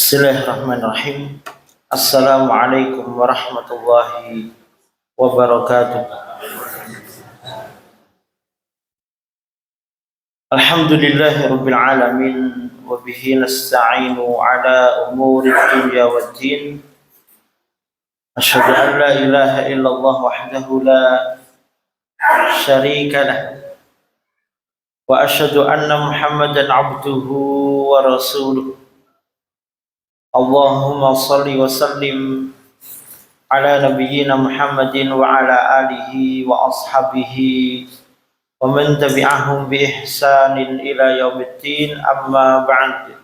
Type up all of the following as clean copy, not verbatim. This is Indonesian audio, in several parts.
Bismillahirrahmanirrahim. Assalamualaikum warahmatullahi wabarakatuh. Alhamdulillahirabbil alamin wa bihi nasta'inu ala umuri dunya waddin. Asyhadu an la ilaha illallah wahdahu la syarika lah wa asyhadu anna Muhammadan abduhu wa rasuluh. Allahumma salli wa sallim ala nabiyyina Muhammadin wa ala alihi wa ashabihi wa man tabi'ahum bi ihsanin ila yaumiddin, amma ba'd.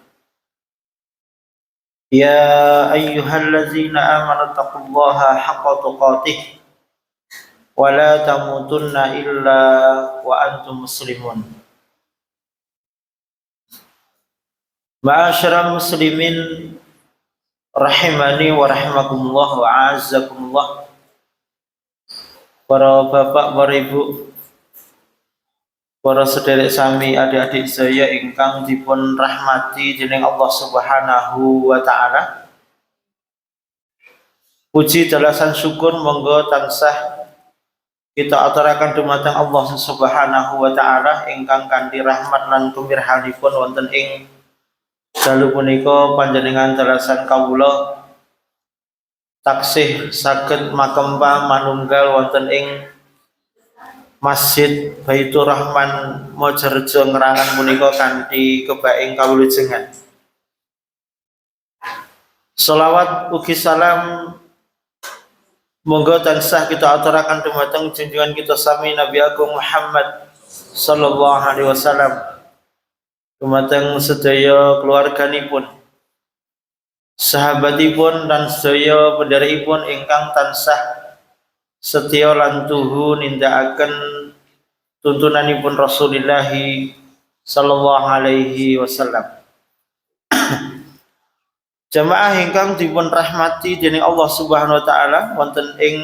Ya ayyuhallazina amanu taqullaha haqqa tuqatih wa la tamutunna illa wa antum muslimun. Ma'asyiral muslimin rahimani wa rahimakumullah wa a'azzakumullah. Para bapak, para ibu, para sederek sami, adik-adik saya ingkang dipun rahmati dening Allah Subhanahu wa taala. Puji dalasan syukur monggo tansah kita aturaken dumateng Allah Subhanahu wa taala ingkang kanthi rahmat lan kumirhanipun wonten ing dalu punika panjenengan dalasan kawula taksih saged makempa manunggal wonten ing Masjid Baitur Rahman Mojorejo Ngerangan punika kanthi kebaing kawilujengan. Sholawat ugi salam monggo tansah kita aturaken dumateng junjungan kita sami Nabi Agung Muhammad sallallahu alaihi wasallam, dumateng sedaya keluarganipun, sahabatipun dan sedaya pendherekipun ingkang tansah setya lan tuhu nindakaken tuntunanipun Rasulullah sallallahu alaihi wasallam. Jamaah ingkang dipun rahmati dening Allah Subhanahu wa taala, wonten ing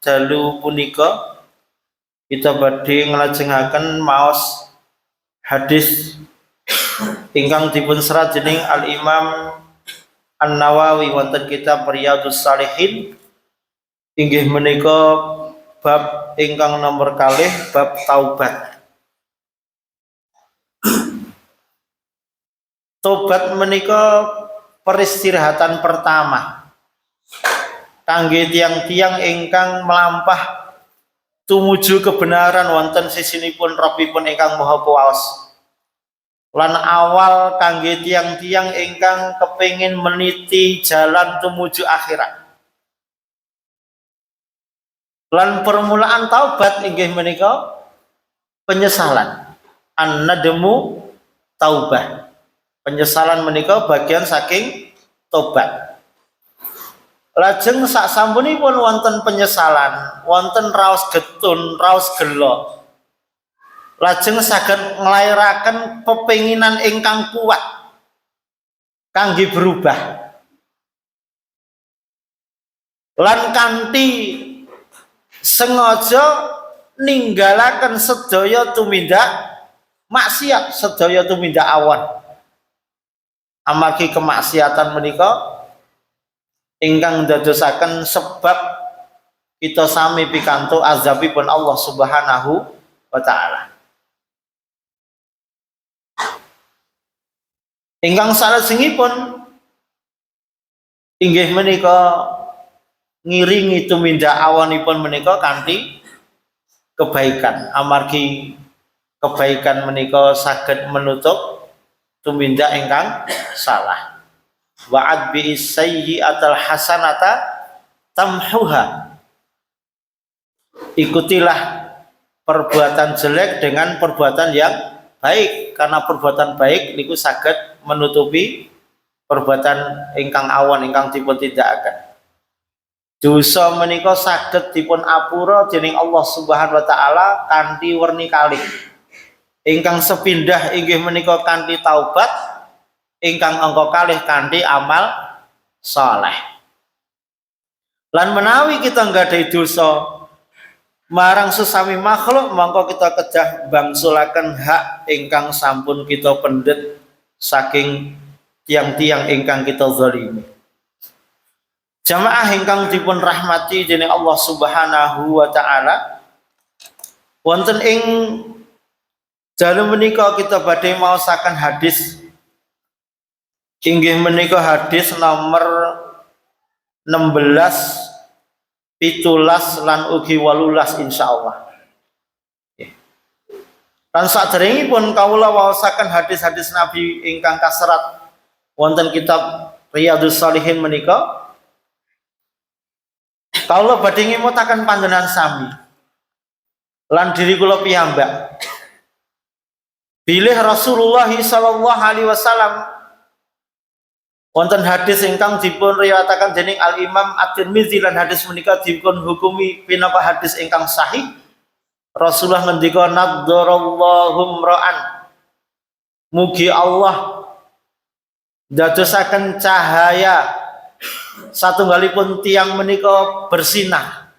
dalu punika kita badhe nglajengaken maos hadis ingkang dipun serat dening Al-Imam An-Nawawi wonten kitab Riyadhus Shalihin, inggih menika bab ingkang nomor kalih, bab taubat. Tobat menika peristirahatan pertama kangge tiang-tiang ingkang melampah tumuju kebenaran wonten sisinipun Rabbipun ingkang Maha Kuwasa, lan awal kangge tiang-tiang ingkang kepingin meniti jalan tumuju akhirat. Lan permulaan taubat inggih menika penyesalan. An-nadmu taubah. Penyesalan menika bagian saking tobat. Lajeng sak sampunipun wonten penyesalan, wonten raos getun, raos gelo, lajeng saged nglairaken pepenginan ingkang kuat kangge berubah. Lan kanthi sengaja ninggalaken sedaya tumindak maksiat, sedaya tumindak awan. Amargi kemaksiatan menika ingkang ndadosaken sebab kita sami pikantuk azabipun Allah Subhanahu wa taala. Ingkang salajengipun inggih menika ngiringi tumindak awanipun menika kanthi kebaikan. Amargi kebaikan menika saged menutup tumindak ingkang salah. Wa'ad bi sayyi'atal hasanata tamhuha. Ikutilah perbuatan jelek dengan perbuatan yang baik, karena perbuatan baik niku saged menutupi perbuatan ingkang awan ingkang dipun tindakaken. Dosa menika saged dipun apura dening Allah Subhanahu wa taala kanthi werni kalih. Ingkang sepindah inggih menika kanthi taubat, ingkang angka kalih kanthi amal saleh. Lan menawi kita nggadahi dosa marang sesami makhluk, mongko kita kedah bangsulaken hak ingkang sampun kita pendet saking tiang-tiang ingkang kita zalimi. Jamaah ingkang dipun rahmati dening Allah Subhanahu wa taala, wonten ing dalem menika kita badhe maosaken hadis inggih menika hadis nomor 16, 17 lan ugi 18 insyaallah. Lan saderengipun kawula waosaken hadis-hadis Nabi ingkang kaserat wonten kitab Riyadhus Shalihin menika, kawula badhe ngemutaken panjenengan sami lan diri kula piyambak bilih Rasulullah sallallahu alaihi wasallam wonten hadis ingkang dipun riwayataken dening Al Imam At-Tirmizi lan hadis menika dipun hukumi pinaka hadis ingkang sahih. Rasulullah ngendika nadzarallahu ra'an, mugi Allah dadosaken cahaya satunggalipun tiang menika bersinar.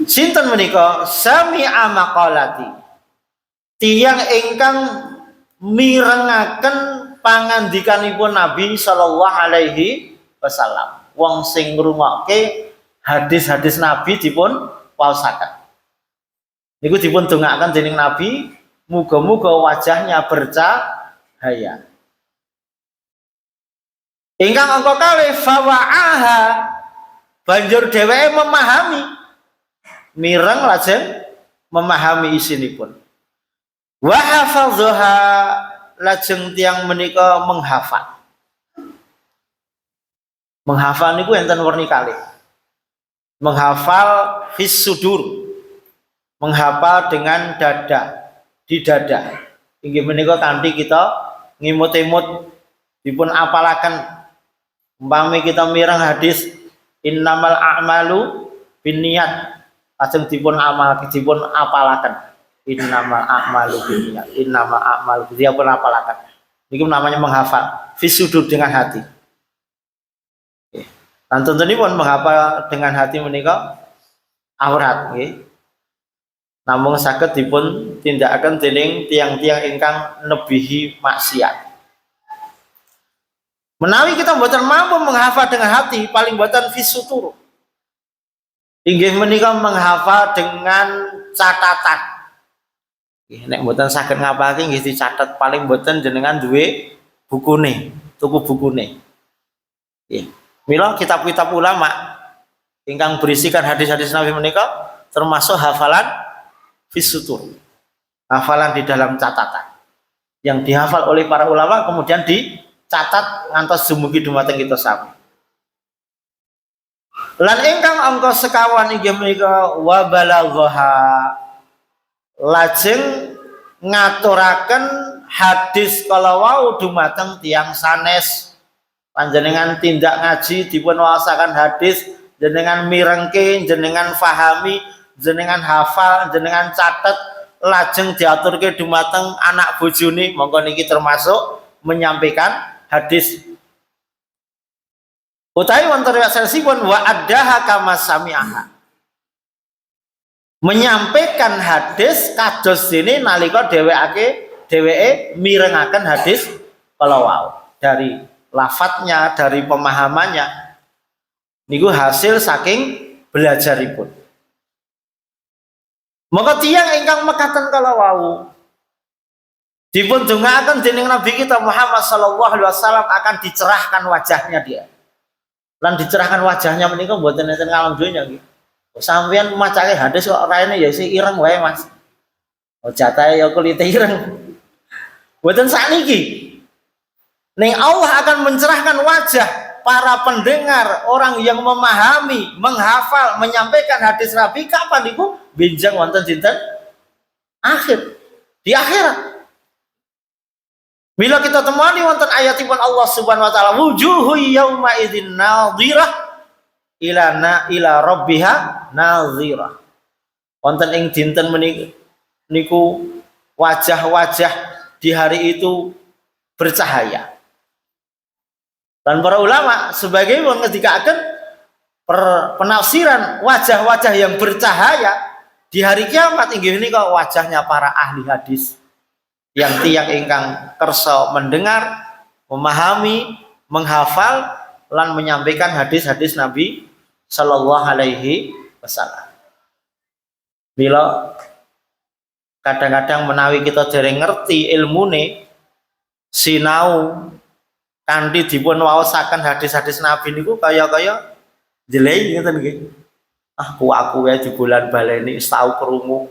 Sinten menika? Sami'a maqalati, tiang ingkang mirengaken pangandikanipun Nabi sallallahu alaihi wasallam. Wong sing ngrungokke hadis-hadis Nabi dipun waosaken. Niku dipun dongaaken dening Nabi, muga-muga wajahnya bercahaya. Ingkang angka kalih fawa'aha, banjur dheweke memahami, mireng lajeng memahami isinipun. Wa hafadzaha, lajeng tiyang menika menghafal. Menghafal niku enten werni kalih. Menghafal fis sudur, menghafal dengan dada, di dada. Inggih menika kanthi kita ngimut-imut dipun apalaken. Umpami kita mireng hadis innamal a'malu binniyat, lajeng dipun apalaken. Innamal a'malu binniyat, innamal a'malu dipun apalaken. Niki namanya menghafal fis sudur dengan hati. Dan tentunipun menghafal dengan hati menika awrat nggih. Namung saged dipun tindakaken dening tiang-tiang ingkang nebihi maksiat. Menawi kita mboten mampu menghafal dengan hati, paling mboten fisutur. Inggih menika menghafal dengan catatan. Nggih, nek mboten saged ngapalke nggih dicatet, paling mboten jenengan duwe bukune, tuku bukune. Nggih. Mila kitab-kitab ulama ingkang berisikan hadis-hadis Nabi menika termasuk hafalan fisutur, hafalan di dalam catatan yang dihafal oleh para ulama kemudian dicatat ngantos dumugi dumateng kita sami. Lan ingkang angka sekawan inggih menika wa balagha, lajeng ngaturaken hadis kala wau dumateng tiyang sanes. Panjenengan tindak ngaji dipun waosaken hadis, jenengan mirengke, jenengan fahami, jenengan hafal, jenengan catet, lajeng diaturke dumateng anak bojone, monggo niki termasuk menyampaikan hadis. Utawi wonten riwayat sanesipun wa addaha kama sami'aha, menyampaikan hadis kados dene nalika dheweke mirengaken hadis kala wau, dari lafadznya, dari pemahamannya niku hasil saking belajaripun. Maka tiyang ingkang mekaten kala wau dipun dongaaken dening Nabi kita Muhammad sallallahu alaihi wasallam akan dicerahkan wajahnya dia. Lan dicerahkan wajahnya menika mboten enten ngalam donya nggih. Sampeyan macake hadis kok raine ya sing ireng wae Mas. Oh jatahe ya kulite ireng. Mboten sakniki. Ning Allah akan mencerahkan wajah para pendengar, orang yang memahami, menghafal, menyampaikan hadis Nabi kapan niku benjang wonten dinten akhir, di akhirat. Bila kita temani wonten ayatipun Allah Subhanahu wa taala, wujuhu yauma idzin nadhirah ila rabbiha nadhirah. Wonten ing dinten niku wajah-wajah di hari itu bercahaya. Dan para ulama sebagai mengendikaken penafsiran wajah-wajah yang bercahaya di hari kiamat inggih menika wajahnya para ahli hadis tiang ingkang kersa mendengar, memahami, menghafal lan menyampaikan hadis-hadis Nabi sallallahu alaihi wasallam. Bila kadang-kadang menawi kita dereng ngerti ilmune sinau kanthi dipun waosaken hadis-hadis Nabi niku kaya-kaya jelei ngeten nggih. Aku wae di bulan baleni tau krungu.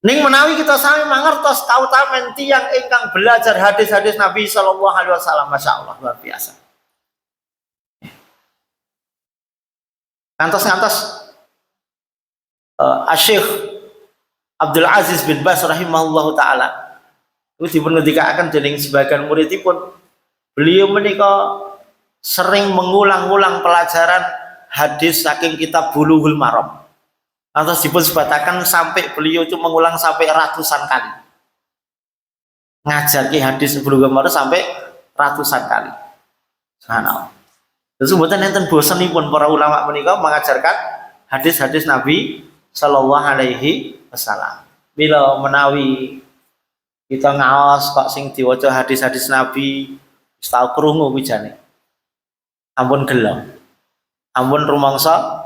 Ning menawi kita sami mangertos kautamen tiyang ingkang belajar hadis-hadis Nabi sallallahu alaihi wasallam, masyaallah luar biasa. Kantos-kantos Syekh Abdul Aziz bin Baz rahimahullahu taala itu dipun ngendikaken dening sebagian muridipun, beliau menika sering mengulang-ulang pelajaran hadis saking kitab Bulughul Maram. Atau dipun sebatakan sampai beliau itu mengulang sampai ratusan kali. Ngajar ki hadis Bulughul Maram sampai ratusan kali. Subhanallah. Terus mboten enten bosenipun para ulama menika mengajarkan hadis-hadis Nabi sallallahu alaihi wasallam. Bila menawi kita ngaos kok sing diwaca hadis-hadis Nabi wis tau krungu wijane. Ampun gelo. Ampun rumangsa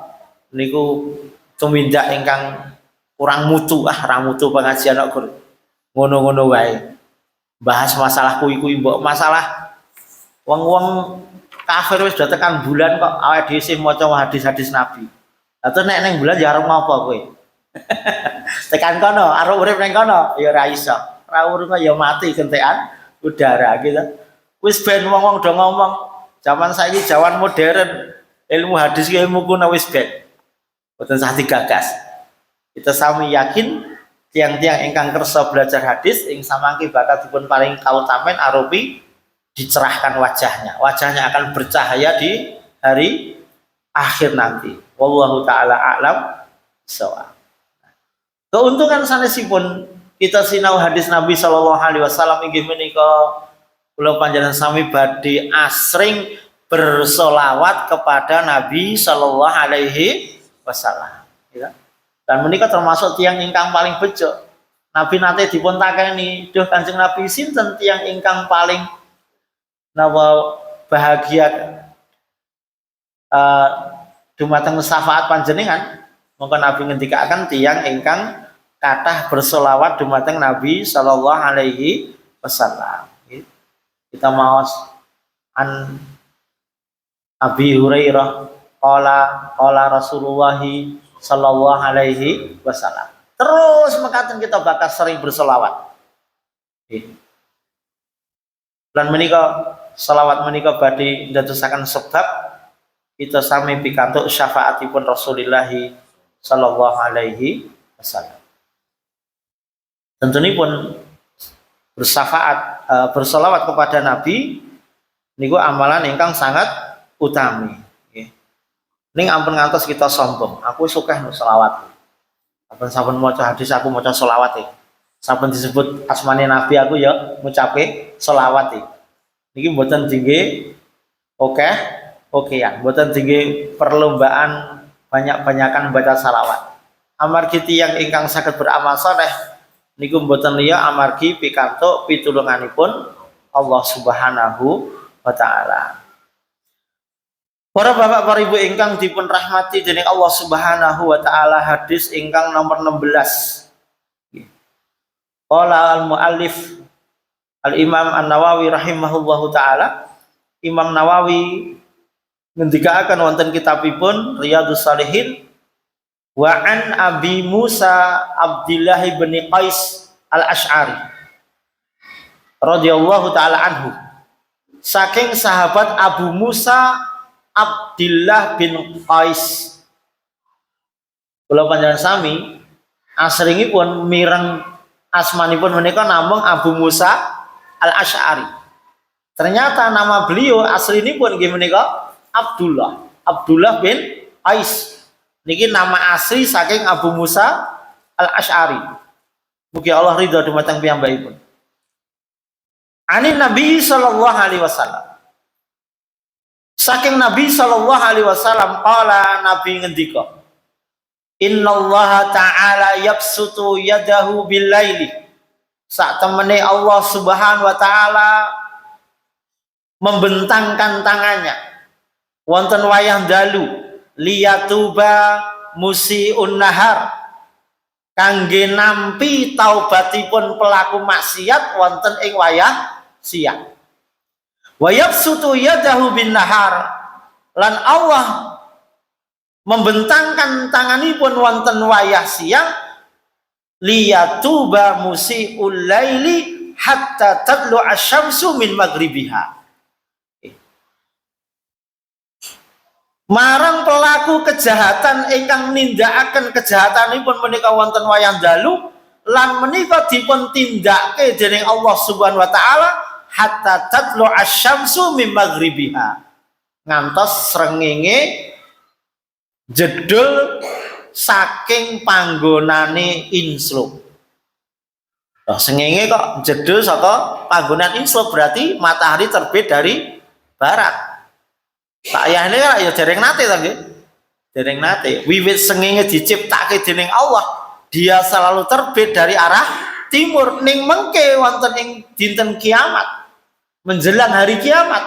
niku tumindak ingkang kurang mutu, ra mutu pengajian kok ngono-ngono wae. Bahas masalah kuwi-kuwi mbok masalah wong-wong kafir wis do tekan bulan kok awake dhewe isih maca hadis-hadis Nabi. Lah terus nek ning bulan ya arep ngopo kowe? Tekan kono, arep urip ning kono ya ora iso. Ora urip ya mati gentekan udara gitu. Wis ben wong-wong do ngomong zaman saiki jaman modern, ilmu hadis ki ilmu kuno wis ben. Boten sah digagas. Kita sami yakin tiang-tiang ingkang kersa belajar hadis ing samangke bakal dipun paring kautamen arupi dicerahkan wajahnya. Wajahnya akan bercahaya di hari akhir nanti. Wallahu taala a'lam bishawab. Keuntungan sanesipun kita sinau hadis Nabi sallallahu alaihi wasallam inggih menika kula panjenengan sami badhe asring bersolawat kepada Nabi sallallahu alaihi wasallam. Ya. Dan menika termasuk tiang ingkang paling bejo. Nabi nate dipun takeni, "Duh Kanjeng Nabi sinten tiang ingkang paling napa bahagia dumateng syafaat panjenengan?" Monggo Nabi ngendikaken tiang ingkang kathah bersolawat dumateng Nabi sallallahu alaihi wasallam. Kita maos an Abi Hurairah qala Rasulullah sallallahu alaihi wasallam. Terus mekaten kita bakal sering bersolawat. Lan menika selawat menika badhe ndadosaken sebab kita sami pikantuk syafaatipun Rasulullah sallallahu alaihi wasallam. Tentunipun bersyafaat bersolawat kepada Nabi niku amalan ingkang sangat utami. Ning ampun ngantos kita sombong, aku sukeh nu selawat. Saben maca hadis aku maca selawat. Saben disebut asmane Nabi aku ya ngucapke selawat. Niki mboten dingge okean, mboten dingge perlombaan banyak-banyakan baca selawat. Amargi tiyang ingkang saged beramal saleh niku mboten liya amargi pikantuk pitulunganipun Allah Subhanahu wa taala. Para bapak para ibu ingkang dipun rahmati dening Allah Subhanahu wa taala, hadis ingkang nomor 16. Qala al-muallif Al-Imam An-Nawawi rahimahullahu taala, Imam Nawawi ngendikaaken wonten kitabipun Riyadhus Shalihin, wa an Abi Musa Abdullah bin Qais Al-Asy'ari radhiyallahu taala anhu, saking sahabat Abu Musa Abdullah bin Qais. Kula panjenengan sami asringipun mireng asmanipun menika namung Abu Musa Al-Asy'ari. Ternyata nama beliau aslinipun nggih menika Abdullah bin Qais. Niki nama asli saking Abu Musa Al-Asy'ari. Mugi Allah ridha dumateng piyambakipun. Ani Nabi sallallahu alaihi wasallam. Saking Nabi sallallahu alaihi wasallam qala, Nabi ngendika, "Innallaha ta'ala yabsutu yadahu bil laili sak temene Allah Subhanahu wa taala membentangkan tangannya wonten wayah dalu liyatuba musiun nahar kangge nampi taubatipun pelaku maksiat wonten ing wayah siang. Wa yabsutu yadahu bin nahar lan Allah membentangkan tanganipun wonten wayah siang liyatuba musiul laili hatta tadlu asyamsu min maghribiha. Marang pelaku kejahatan ingkang nindakaken kejahatanipun menika wonten wayah dalu lan menika dipun tindake dening Allah Subhanahu wa taala hatta tadlu asyamsu min maghribiha ngantos srengenge jedul saking panggonane insluk. Srengenge kok jedul saka panggonan insluk berarti matahari terbit dari barat. Tak ayah ini kan ya dereng nate ta nggih. Dereng nate. Wiwit srengenge diciptake dening Allah, dia selalu terbit dari arah timur ning mengke wonten ing dinten kiamat. Menjelang hari kiamat.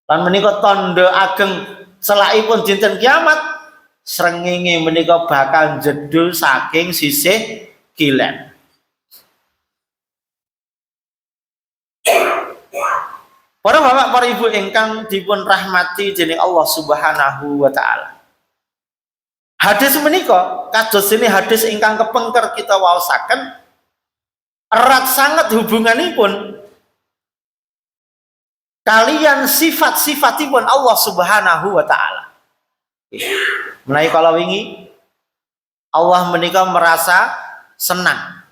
Lan menika tanda ageng selakipun dinten kiamat, srengenge menika bakal jedul saking sisih kilen. Para bapak, para ibu ingkang dipun rahmati dening Allah Subhanahu wa taala. Hadis menika kados ini hadis ingkang kepengker kita waosaken erat sangat hubunganipun kalian sifat-sifatipun Allah Subhanahu wa taala. Menawi kala wingi Allah menika merasa senang.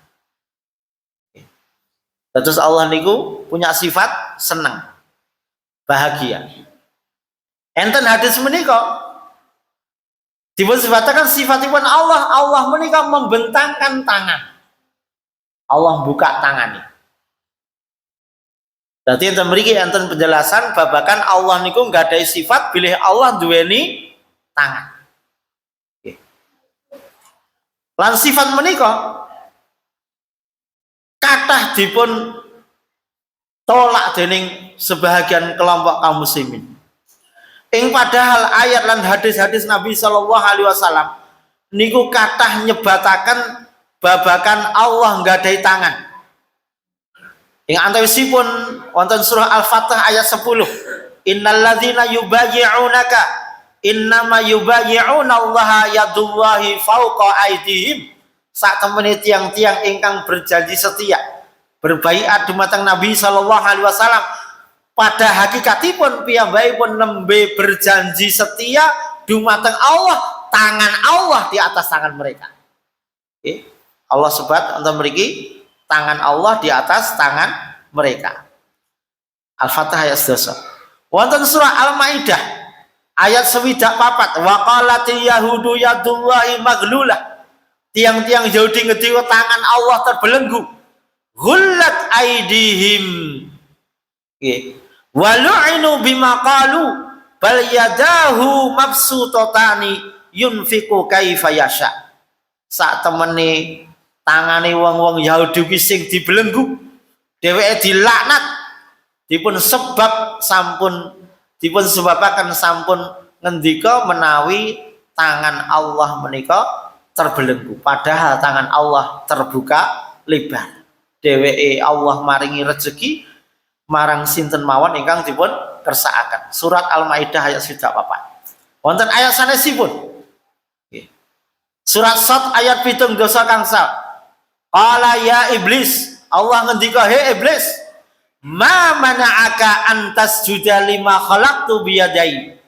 Terus Allah niku punya sifat senang, bahagia. Enten hadis menika dipun sifataken sifatipun Allah, Allah menika membentangkan tangan. Allah buka tangannya. Berarti enten mriki enten penjelasan babakan Allah niku nggadhahi sifat bilih Allah duweni tangan. Lan sifat menika kathah dipun tolak dening sebahagian kelompok kaum muslimin. Ing padahal ayat lan hadis-hadis Nabi sallallahu alaihi wasallam niku kathah nyebataken babakan Allah nggadhahi tangan. Ing antawisipun wonten surah Al-Fatih ayat 10. Innal ladzina yubayyi'unaka innama yubayyi'una Allah yadullahi fawqa aydihim. Sak temene tiang-tiang ingkang berjanji setia berbaiat dumateng Nabi sallallahu alaihi wasallam pada hakikatipun piyambakipun nembe berjanji setia dumateng Allah, tangan Allah di atas tangan mereka. Allah sebat enten mriki tangan Allah di atas tangan mereka. Al-Fatih ayat 11. Wonten surah Al-Maidah ayat 24 wa qalatil yahudu yadullahi maglulah. Tiang-tiang Yahudi ngediwa tangan Allah terbelenggu. Ghullat aidihim. Walu'inu bima qalu bal yadahu mabsutatani yunfiqu kaifa yasha. Sak temene tangane wong-wong Yahudi ki sing dibelenggu, dheweke dilaknat, dipun sebabaken sampun ngendika menawi tangan Allah menika terbelenggu, padahal tangan Allah terbuka lebar. Dheweke Allah maringi rezeki marang sinten mawon ingkang dipun kersakaken. Surat Al-Maidah ayat 24. Wonten ayat sanesipun. Surat Sad ayat 7 dosa kangsal. Qala ya iblis, Allah ngendika, he iblis, ma mana'aka antas juda lima khalaqtu biyadai.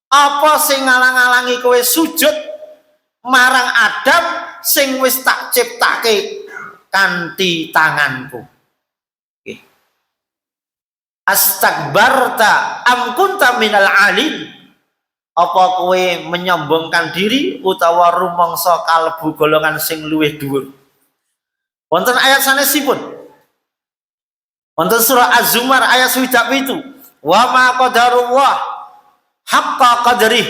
Apa sing ngalang-alangi kowe sujud marang Adam sing wis tak ciptake kanthi tanganku. Astakbarta am kunta minal alim. Apa kowe menyombongkan diri utawa rumangsa kalebu golongan sing luwih dhuwur. Wonten ayat sanesipun. Wonten surah Az-Zumar ayat 27. Wa ma qadarullah haqqa qadrih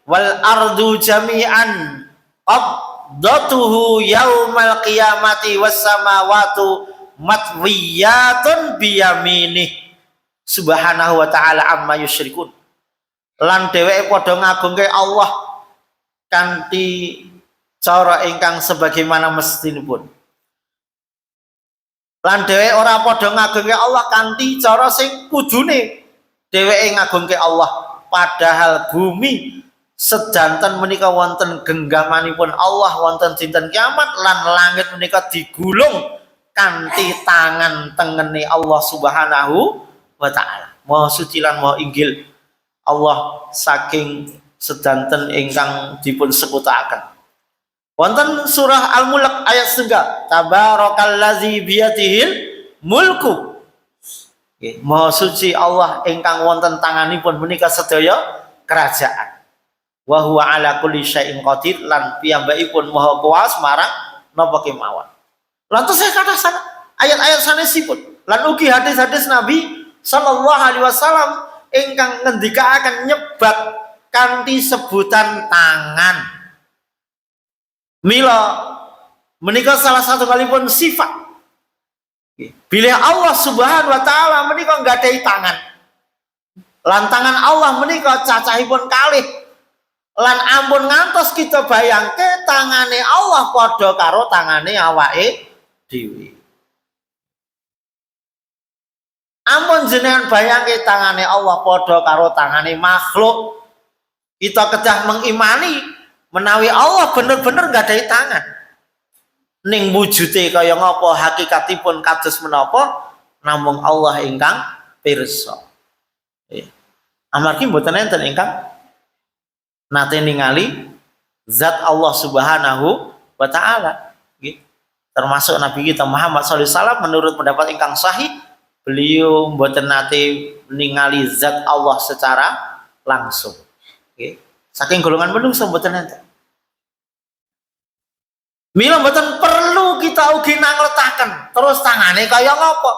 wal ardu jami'an qabdatuhu yaumal qiyamati was samawatu matwiyatun biyaminih subhanahu wa ta'ala amma yusyrikun. Lan dheweke padha ngagungke Allah kanthi cara ingkang sebagaimana mestinipun. Lan dheweke ora padha ngagungke Allah kanthi cara sing kudune dheweke ngagungke Allah, padahal bumi sedanten menika wonten genggamanipun Allah wonten dinten kiamat, lan langit menika digulung kanthi tangan tengene Allah Subhanahu wa ta'ala. Maha suci lan maha inggil Allah saking sedanten ingkang dipun sekutaken. Wonten surah Al-Mulk ayat 3, tabarakallazi biyadihil mulku. Maha suci Allah ingkang wonten tanganipun menika sedaya kerajaan. Wa huwa ala kulli syai'in qadir, lan piyambakipun maha kuwas marang napa kemawon. Lantas saya kata sana ayat-ayat sanesipun lan ugi hadis-hadis Nabi sallallahu alaihi wasallam ingkang ngendikaaken nyebat kanthi sebutan tangan. Mila menika salah satu kalipun sifat. Bila Allah Subhanahu wa taala menika nggadahi tangan. Lan tangan Allah menika cacahipun kalih. Lan ampun ngantos kita bayangke tangane Allah padha karo tangane awake dhewe. Ampun jenengan bayangke tangane Allah padha karo tangane makhluk. Kita kedah mengimani menawi Allah bener-bener nggadahi tangan. Ning wujude kaya ngapa, hakikatipun kados menapa, namung Allah ingkang pirsa. Amargi mboten enten ingkang nate ningali zat Allah Subhanahu wa taala. Termasuk Nabi kita Muhammad sallallahu alaihi wasallam menurut pendapat ingkang sahih, beliau mboten nate ningali zat Allah secara langsung. Saking golongan menungso mboten enten. Mila mboten perlu kita ugi nangletaken terus tangane kaya ngapa.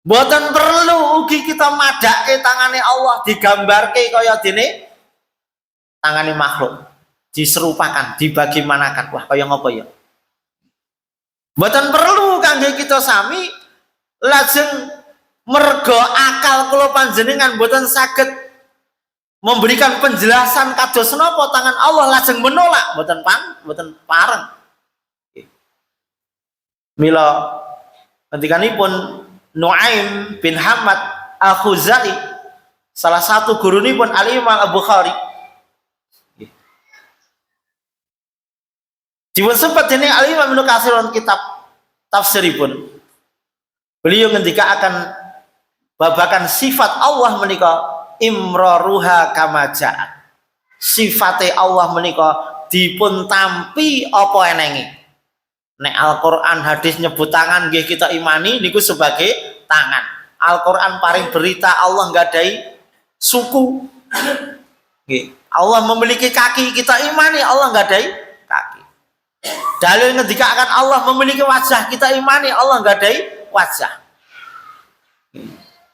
Mboten perlu ugi kita madake tangane Allah digambarke kaya dene tangane makhluk, diserupakan, dibagaimanakan. Wah kaya ngapa ya? Mboten perlu kangge kita sami lajeng mergo akal kula panjenengan mboten saged memberikan penjelasan kados napa tangan Allah lajeng menolak, mboten pareng. Mila ngendikanipun Nuaim bin Hamad Al-Khuzai, salah satu gurunipun Al-Imam Al-Bukhari, dipun sempat dene Al-Imam Ibnu Katsir kitab tafsiripun. Beliau ngendika akan babakan sifat Allah menika imraruha kama ja'at. Sifate Allah menika dipun tampi apa enenge. Nek Al-Qur'an hadis nyebut tangan nggih kita imani niku sebagai tangan. Al-Qur'an paring berita Allah nggadahi suku. Nggih. Allah memiliki kaki, kita imani Allah nggadahi kaki. Dalil ngendika akan Allah memiliki wajah, kita imani Allah nggadahi wajah.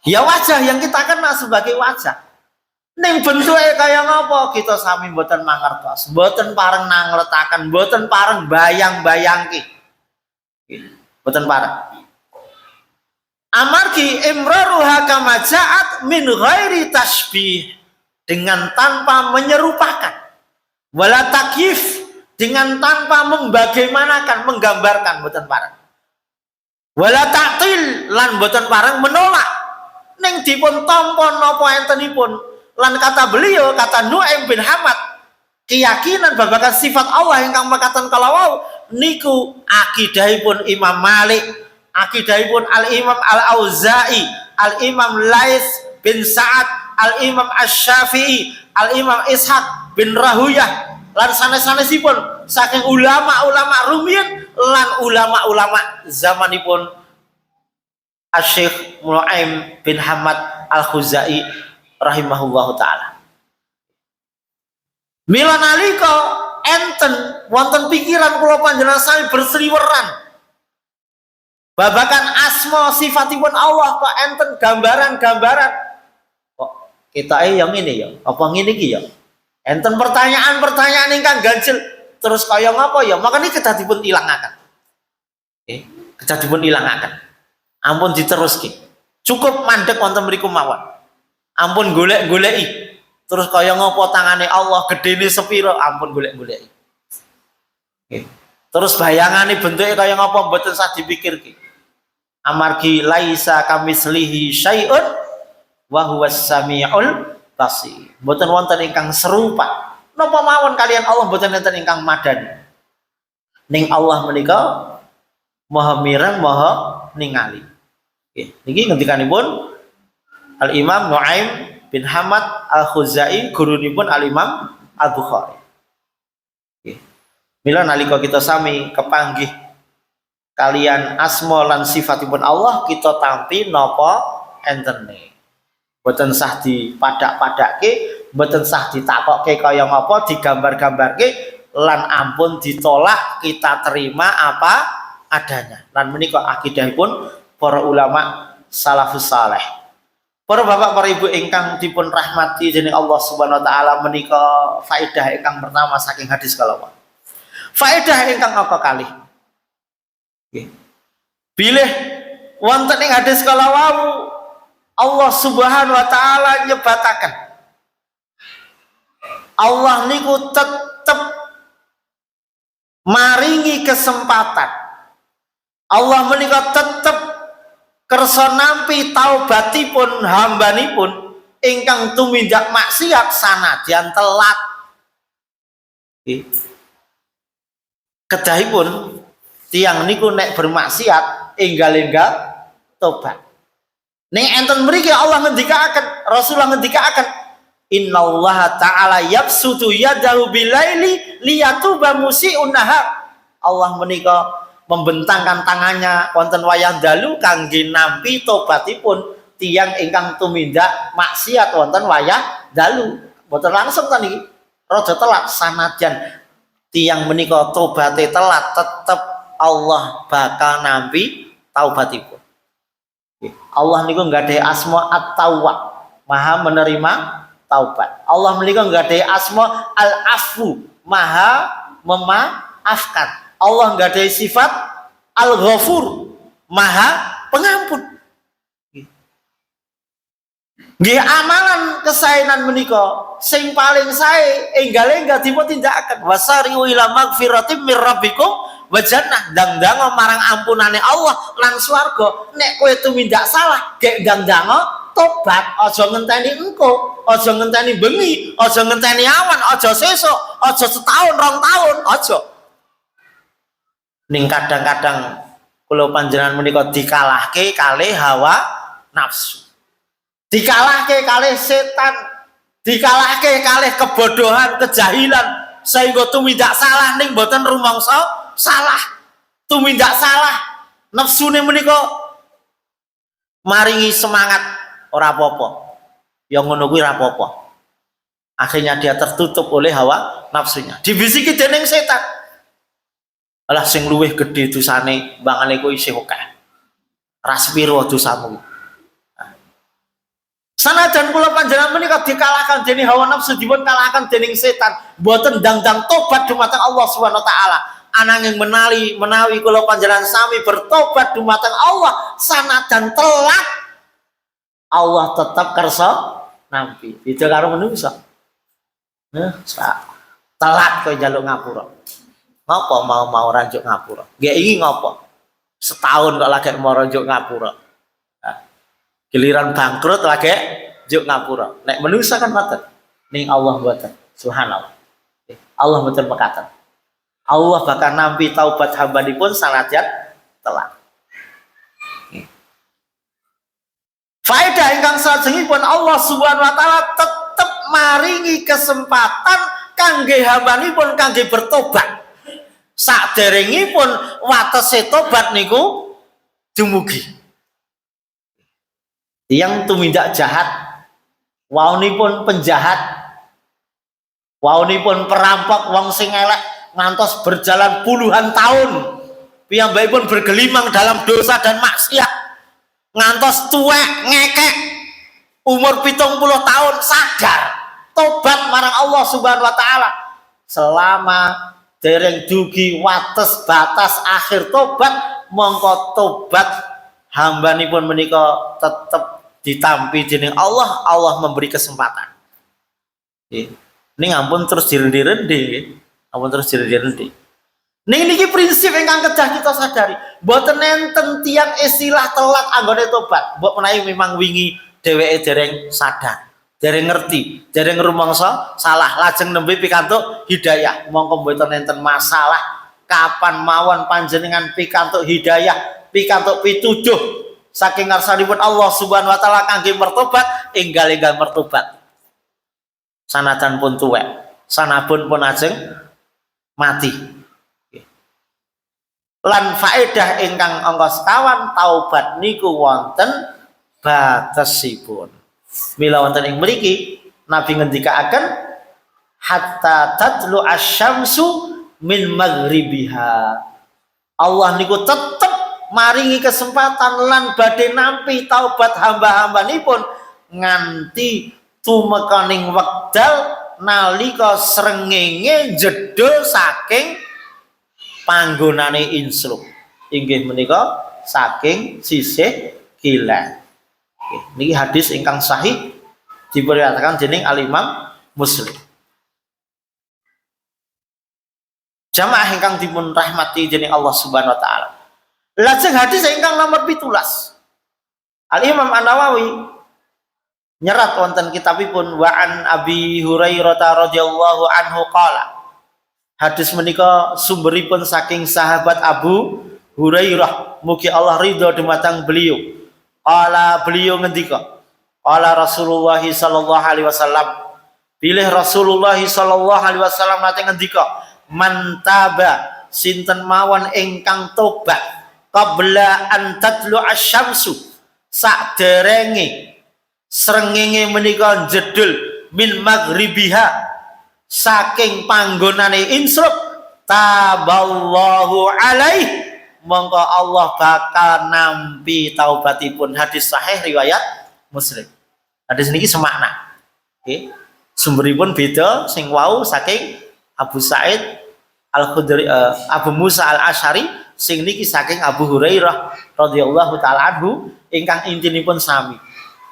Ya wajah yang kita kenal sebagai wajah. Ning bentuke kaya ngapa kita sami mboten mangertos, mboten pareng nangletaken, mboten pareng bayang-bayangke. Mboten pareng. Amargi imraruha kama ja'at min ghairi tasbih, dengan tanpa menyerupakan, wala takyif, dengan tanpa membagaimanakan, menggambarkan, mboten pareng. Wala ta'til, lan mboten pareng menolak. Ning dipun tampa napa entenipun, lan kata beliau, kata Nuaim bin Hamad, keyakinan babagan sifat Allah ingkang mekaten kalawau niku akidahipun Imam Malik, akidahipun Al-Imam Al-Auza'i, Al-Imam Lais bin Sa'ad, Al-Imam Asy-Syafi'i, Al-Imam Ishaq bin Rahuyah, lan sanes-sanesipun saking ulama-ulama rumiyin lan ulama-ulama zamanipun Asy-Syaikh Nuaim bin Hamad Al-Khuzai rahimahullahu taala. Mila nalika enten wonten pikiran kula panjenengan sami berseliweran babakan asma sifatipun Allah, kok enten gambaran-gambaran kok kita yang ini ya apa ngene iki ya, enten pertanyaan-pertanyaan ingkang ganjil terus kaya ngapa ya makanya kedah dipun ilangaken. Nggih, kedah dipun ilangaken. Ampun diteruski. Cukup mandek wonten mriku mawon. Ampun golek-goleki. Terus kaya ngapa tangane Allah gedene sepira, ampun golek-goleki. Nggih. Terus bayangane bentuke kaya ngapa mboten sah dipikirke. Amargi laisa kamislihi syai'un wa huwas samiul basir. Mboten wonten ingkang serupa. Napa mawon kalian Allah mboten wonten ingkang madani. Ning Allah menika Maha mireng, Maha ningali. Nggih, niki ngendikanipun Al-Imam Nuaim bin Hamad Al-Khuzai, gurunipun Al-Imam Al-Bukhari. Nggih. Mila nalika kita sami kepanggih kalian asma lan sifatipun Allah, kita tampi napa entene. Mboten sah dipadak-padake, mboten sah ditakokke kaya ngapa, digambar-gambarke lan ampun ditolak, kita terima apa adanya. Lan menika akidahipun para ulama salafus saleh. Para bapak para ibu ingkang dipun rahmati dening Allah Subhanahu wa taala, menika faedah ingkang pertama saking hadis kalawau. Faedah ingkang apa kalih? Nggih. Bilih wonten ing hadis kalawau Allah Subhanahu wa taala nyebataken Allah niku tetep maringi kesempatan. Allah menika tetep kersa nampi taubatipun hambanipun ingkang tumindak maksiat sanadyan telat. Kedahipun tiang niku nek bermaksiat enggal-enggal tobat. Ning enten mriki Allah ngendikaaken, Rasulullah ngendikaaken, innallaha ta'ala yabsutu yadahu bilaili liyatuba musii'un nahar. Allah menika membentangkan tangannya wonten wayah dalu kangge nampi tobatipun tiang ingkang tumindak maksiat wonten wayah dalu. Mboten langsung ta niki, rada telat sanadyan tiang menika tobaté telat, tetep Allah bakal nampi taubatipun. Allah niku nggadahi asma At-Tawwab, Maha menerima taubat. Allah menika nggadahi asma Al-Afu, Maha memaafkan. Allah nggadahi sifat Al-Ghafur, Maha pengampun. Nggih, amalan kesaenan menika sing paling sae enggal-enggal dipun tindakaken. Wasari'u ila magfiratim mir rabbikum wa jannah, ndang-ndang marang ampunane Allah lan swarga. Nek kowe tumindak salah, gek ndang-ndang tobat, aja ngenteni engko, aja ngenteni bengi, aja ngenteni awan, aja sesuk, aja setahun, 2 tahun, aja. Ning kadang-kadang kula panjenengan menika dikalahke kalih hawa nafsu, dikalahke kalih setan, dikalahke kalih kebodohan, kejahilan, sehingga tumindak salah ning mboten rumangsa salah, tumindak salah nafsune menika maringi semangat ora apa-apa, ya ngono kuwi ora apa-apa. Akhirnya dia tertutup oleh hawa nafsunya, dibisiki dening setan. Alah sing luwih gedhe dosane mbangane kowe isih akeh. Ra sepiro dosamu. Sanajan kula panjenengan menika dikalahkan dening hawa nafsu, dipun kalahkan dening setan, mboten ndang-ndang tobat dumateng Allah Subhanahu wa taala. Ananging menawi kula panjenengan sami bertobat dumateng Allah sanajan telat, Allah tetap kersa nampi. Beda karo manungsa. Telat kowe njaluk ngapura. Ngapa mau ranjuk ngapura? Nggih iki ngapa? Setahun kok lagi mau ranjuk ngapura. Giliran bangkrut lagi juk ngapura. Nek manusia kan mboten. Ning Allah mboten. Subhanallah. Allah mboten mekaten. Allah bakal nampi taubat hambanipun sanadyan telat. Faedah ingkang salajengipun Allah Subhanahu wa taala tetep maringi kesempatan kangge hambanipun kangge bertobat. Saderengipun watese tobat niku dumugi. Yang tumindak jahat, waunipun penjahat, waunipun perampok, wong sing elek ngantos berjalan puluhan tahun, piyambakipun bergelimang dalam dosa dan maksiat, ngantos tuwek ngekek, umur 70 tahun sadar, tobat marang Allah Subhanahu wa taala. Selama dereng dugi wates batas akhir tobat, mongko tobat hambanipun menika tetep ditampi dening Allah. Allah memberi kesempatan. Ini ampun terus direndi-rendi, ampun terus direndi-rendi. Niki prinsip ingkang kedah kita sadari. Mboten enten tiyang istilah telat anggone tobat. Mbok menawi memang wingi dheweke dereng sadar, dereng ngerti, dereng rumangsa salah, lajeng nembe pikantuk hidayah. Mongko mboten enten masalah kapan mawon panjenengan pikantuk hidayah, pikantuk pituduh saking ngarsanipun Allah Subhanahu wa taala kangge mertobat, enggal-enggal mertobat. Sanajan pun tuwek, sanabun pun ajeng mati. Lan faedah ingkang angka sekawan taubat niku wonten batasipun. Mila wonten ing mriki Nabi ngendikaaken hatta tatlu asyamsu min maghribiha. Allah niku tetep maringi kesempatan lan badhe nampi taubat hamba-hambanipun nganti tumekaning wekdal nalika srengenge jedul saking panggonane insruk, inggih menika saking sisih kilen. Niki hadis ingkang sahih diperiwayatkan dening Al-Imam Muslim. Jamaah ingkang dipun rahmati dening Allah Subhanahu wa taala. Lajeng hadis ingkang nomor 17. Al-Imam An-Nawawi nyerat wonten kitabipun wa an Abi Hurairah radhiyallahu anhu qala. Hadis menika sumberipun saking sahabat Abu Hurairah, mugi Allah ridho dumateng beliau. Qala beliau ngendika, qala Rasulullah sallallahu alaihi wasallam, pilih Rasulullah sallallahu alaihi wasallam nate ngendika, man taba sinten mawon ingkang tobat qabla an tatlu asyamsu saderenge srengenge menika jedul min maghribiha saking panggonane insruk taballahu alaih, mongko Allah bakal nampi taubatipun. Hadis sahih riwayat Muslim. Hadis niki semakna. Nggih. Sumberipun beda, sing wau saking Abu Sa'id Al-Khudri, Abu Musa Al-Asy'ari, sing niki saking Abu Hurairah radhiyallahu taala anhu, ingkang intinipun sami.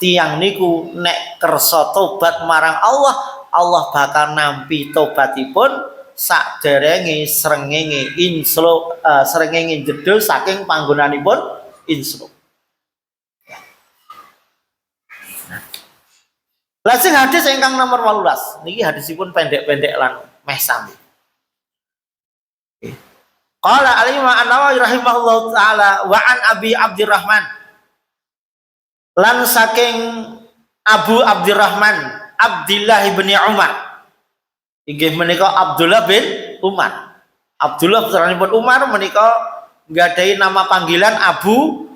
Tiang niku nek kersa tobat marang Allah, Allah bakal nampi tobatipun saderenge srengenge insruk, srengenge jedul saking panggonanipun insruk. Lajeng hadis ingkang nomor 18. Niki hadisipun pendek-pendek lan meh sami. Qala al-Imam An-Nawawi rahimahullahu taala wa an Abi Abdurrahman, lan saking Abu Abdurrahman Abdullah bin Umar, inggih menika Abdullah bin Umar. Abdullah putrane Umar menika nggadahi nama panggilan Abu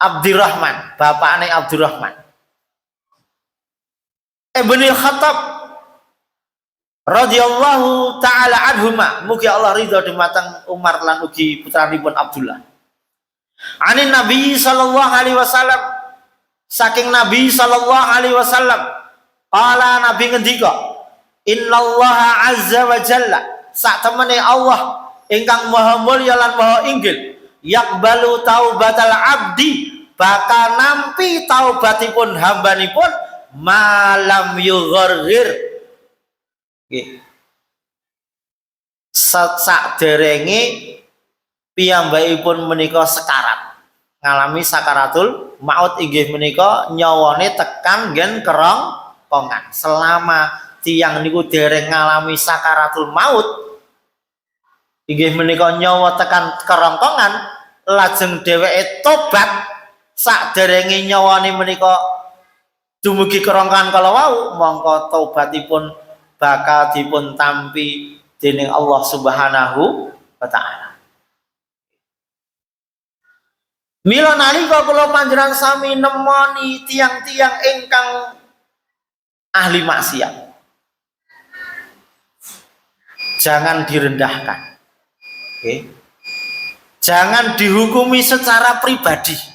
Abdurrahman, bapakane Abdurrahman. Ibnu Khattab radhiyallahu taala anhuma, mugi Allah ridha dumateng Umar lan ugi putranipun Abdullah. Anin Nabi sallallahu alaihi wasallam, saking Nabi sallallahu alaihi wasallam, qala Nabi ngendika, innallaha azza wa jalla, sak temene Allah ingkang maha mulya lan maha inggil, yaqbalu taubatal abdi, bakal nampi taubatipun hambanipun malam yugharrir. Nggih. Sakderenge piyambakipun menika sekarat, ngalami sakaratul maut, inggih menika nyawane tekan nggen kerong kongan. Selama tiang niku dereng ngalami sakaratul maut, inggih menika nyawa tekan kerongkongan, lajeng dheweke tobat saderenge nyawane menika dumugi kerongkongan kala wau, mongko tobatipun bakal dipun tampi dening Allah Subhanahu wa taala. Mila nalika kula panjenengan sami nemoni tiang-tiang ingkang ahli maksiat, jangan direndahkan. Okay. Jangan dihukumi secara pribadi.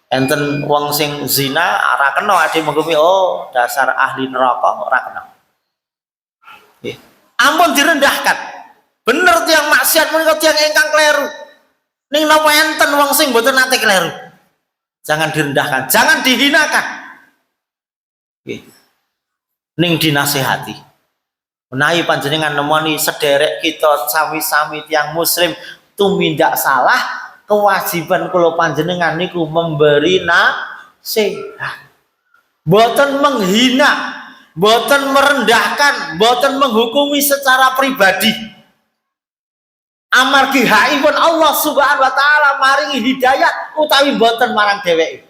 Enten wong sing zina ora kena ade menghukumi, oh dasar ahli neraka, ora kena. Okay. ampun direndahkan. Bener tiang maksiat menika tiang ingkang kleru. Ning napa enten wong sing mboten nate kleru. Jangan direndahkan, jangan dihinakan. Nggih. Ning dinasehati. Menawi panjenengan nemoni sederek kita sami-sami tiang muslim tumindak salah, kewajiban kula panjenengan niku memberi nasihat. Boten menghina, boten merendahkan, boten menghukumi secara pribadi. Amargi haipun Allah Subhanahu wa taala maringi hidayah utawi boten marang dheweke.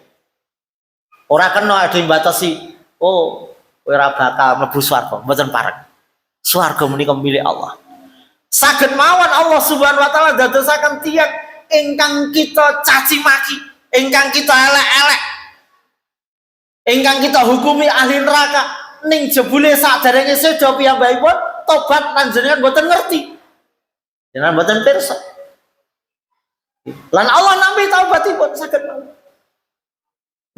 Ora kena ada batasi, oh kowe ora bakal mlebu swarga, mboten parek. Swarga menika milik Allah. Saged mawon Allah Subhanahu wa taala dadosaken tiyang ingkang kita caci maki, ingkang kita elek-elek, ingkang kita hukumi ahli neraka, ning jebule saderenge seda piyambakipun tobat panjenengan mboten ngerti. Jenengan mboten pirsa. Lan Allah nampi taubatipun saged mawon.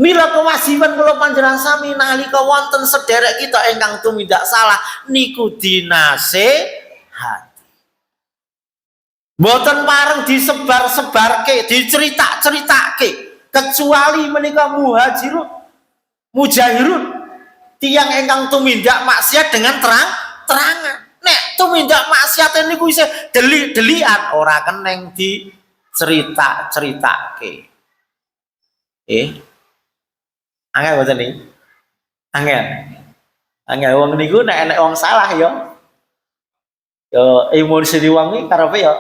Mila kewajiban kula panjenengan sami nalika wonten sederek kita ingkang tumindak salah niku dinasehati. Mboten pareng disebar-sebarke, diceritak-ceritake, kecuali menika mujahirun tiang ingkang tumindak maksiat dengan terang-terangan. Nek tumindak maksiat niku isih delik-delikan ora keneng diceritak-ceritake. Angel boten niki. Angel wong niku nek enek wong salah ya. Yo emosi wong iki karepe ya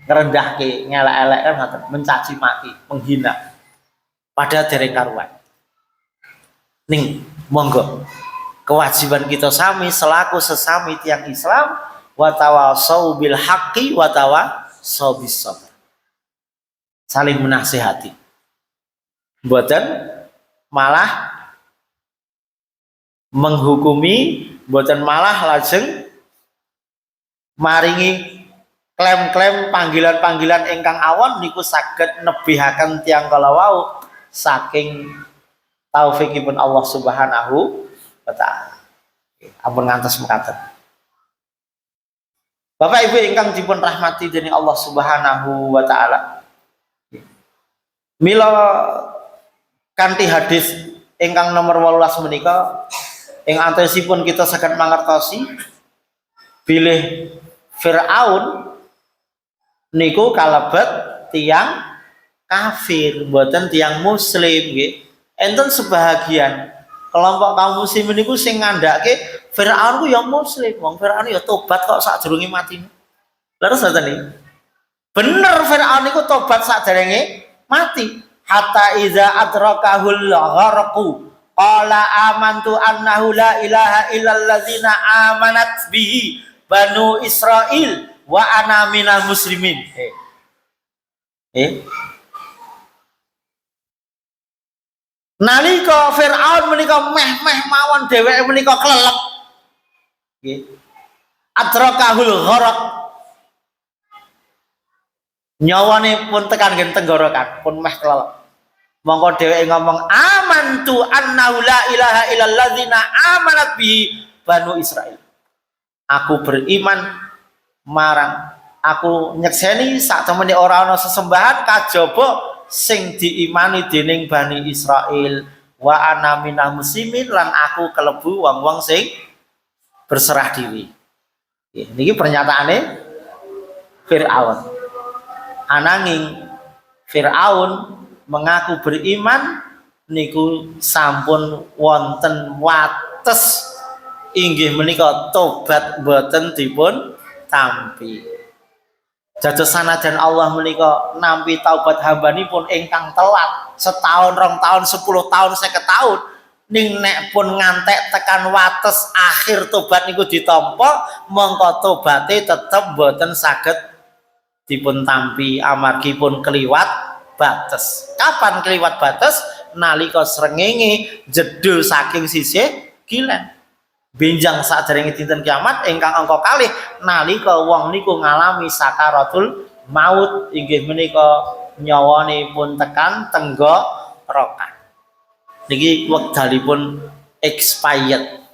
ngrendahke, ngelek-elek kan ngoten, mencaci maki, menghina. Padahal dereng karuan. Ning monggo kewajiban kita sami selaku sesami tiang Islam wa tawasau bil haqqi wa tawasau bis sabr. Saling menasihati. Mboten malah menghukumi, mboten malah lajeng maringi klaim-klaim panggilan-panggilan ingkang awon niku saged nebihaken tiyang kala wau saking taufikipun Allah Subhanahu wa taala. Ampun ngantos mekaten. Bapak Ibu ingkang dipun rahmati dening Allah Subhanahu wa taala. Mila kanthi hadis ingkang nomor 18 menika ing antosipun kita saged mangertosi bilih Firaun niku kalebet tiang kafir, mboten tiang muslim nggih. Enten sebahagian kelompok kaum muslimin niku sing ngandhake Firaun ku ya muslim, wong Firaun ya tobat kok sadurunge mati. Leres ngoten niki. Bener Firaun niku tobat sadurunge mati. Hatta iza adrakahul gharqu qala amantu annahu la ilaha illalladzina amanat bihi banu Israil wa ana minal muslimin. Nalika Firaun menika meh-meh mawon dheweke menika klelep. Nggih. Adrakahul gharq. Nyawane pun tekan ngen tenggorokan, pun meh kelelep. Monggo dheweke ngomong amantu annahu la ilaha illalladzina amanat bihi banu Israil. Aku beriman marang, aku nyekseni sak temene ora ana sesembahan kajaba sing diimani dening Bani Israil wa ana minal muslimin lan aku kelebu wong-wong sing berserah diri. Niki pernyataane Firaun. Ananging Firaun mengaku beriman niku sampun wonten wates inggih menika tobat boten dipun tampi. Dados sanajan Allah menika nampi taubat hambanipun ingkang telat setahun, 2 tahun, 10 tahun, 50 tahun ning nek pun ngantek tekan wates akhir tobat niku ditampa mongko tobaté tetep boten saged dipun tampi amargi pun keliwat batas. Kapan keliwat batas? Nalika srengenge jedul saking sisih kilen. Benjang saderenge dinten kiamat ingkang angka kalih nalika wong niku ngalami sakaratul maut inggih menika nyawane pun tekan tenggorokan. Niki wekdalipun expired.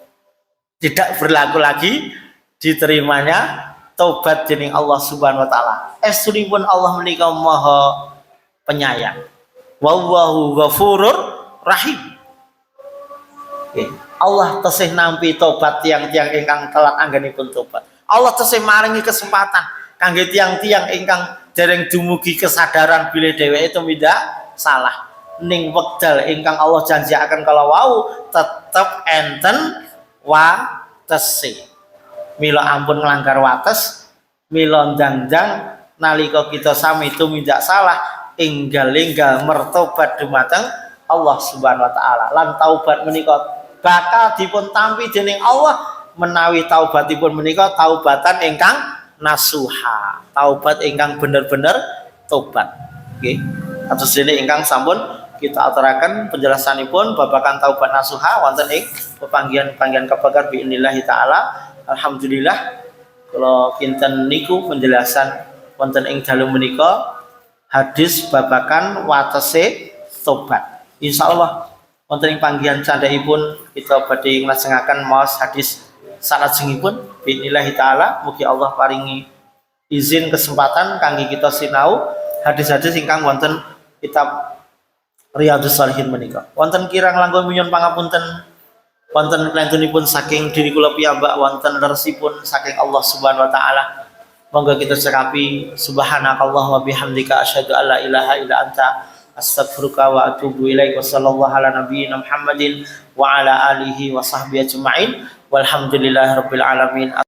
Tidak berlaku lagi diterimanya taubat dening Allah Subhanahu wa taala. Estunipun Allah menika Maha Penyayang. Wallahu ghafurur rahim. Okay. Allah tesih nampi tobat tiang-tiang ingkang telat anggenipun tobat. Allah tesih maringi kesempatan kangge tiang-tiang ingkang dereng dumugi kesadaran bilih dheweke tumindak salah. Ning wekdal ingkang Allah janjiaken kala wau tetep enten watesi. Mila ampun nglanggar wates, mila ndang-ndang nalika kita sami tumindak salah enggal-enggal mertobat dumateng Allah Subhanahu wa taala. Lan taubat menika bakal dipun tampi dening Allah menawi taubatipun menika taubatan ingkang nasuha, taubat ingkang bener-bener tobat. Nggih. Atus dene ingkang sampun kita aturaken penjelasanipun babagan taubat nasuha wonten ing pepanggihan-pepanggihan kepekar biinillahi taala. Alhamdulillah kalau kinten niku penjelasan wonten ing dalu menika hadis babakan watese tobat. Insyaallah wonten ing panggihan candhaipun kita badhe nglajengaken maos hadis salajengipun biinillahi taala. Mugi Allah paringi izin kesempatan kangge kita sinau hadis-hadis ingkang wonten kitab Riyadhus Shalihin menika. Wonten kirang langkung nyuwun pangapunten wonten kelantunipun saking diri kula piyambak wonten leresipun saking Allah Subhanahu wa taala. Monggo kita sekapi subhanakallah wa bihamdika asyhadu alla ilaha illa anta astaghfiruka wa atubu ilaik. Wassallallahu ala nabiyyina Muhammadin wa ala alihi wa sahbihi ajmain walhamdulillahirabbil alamin.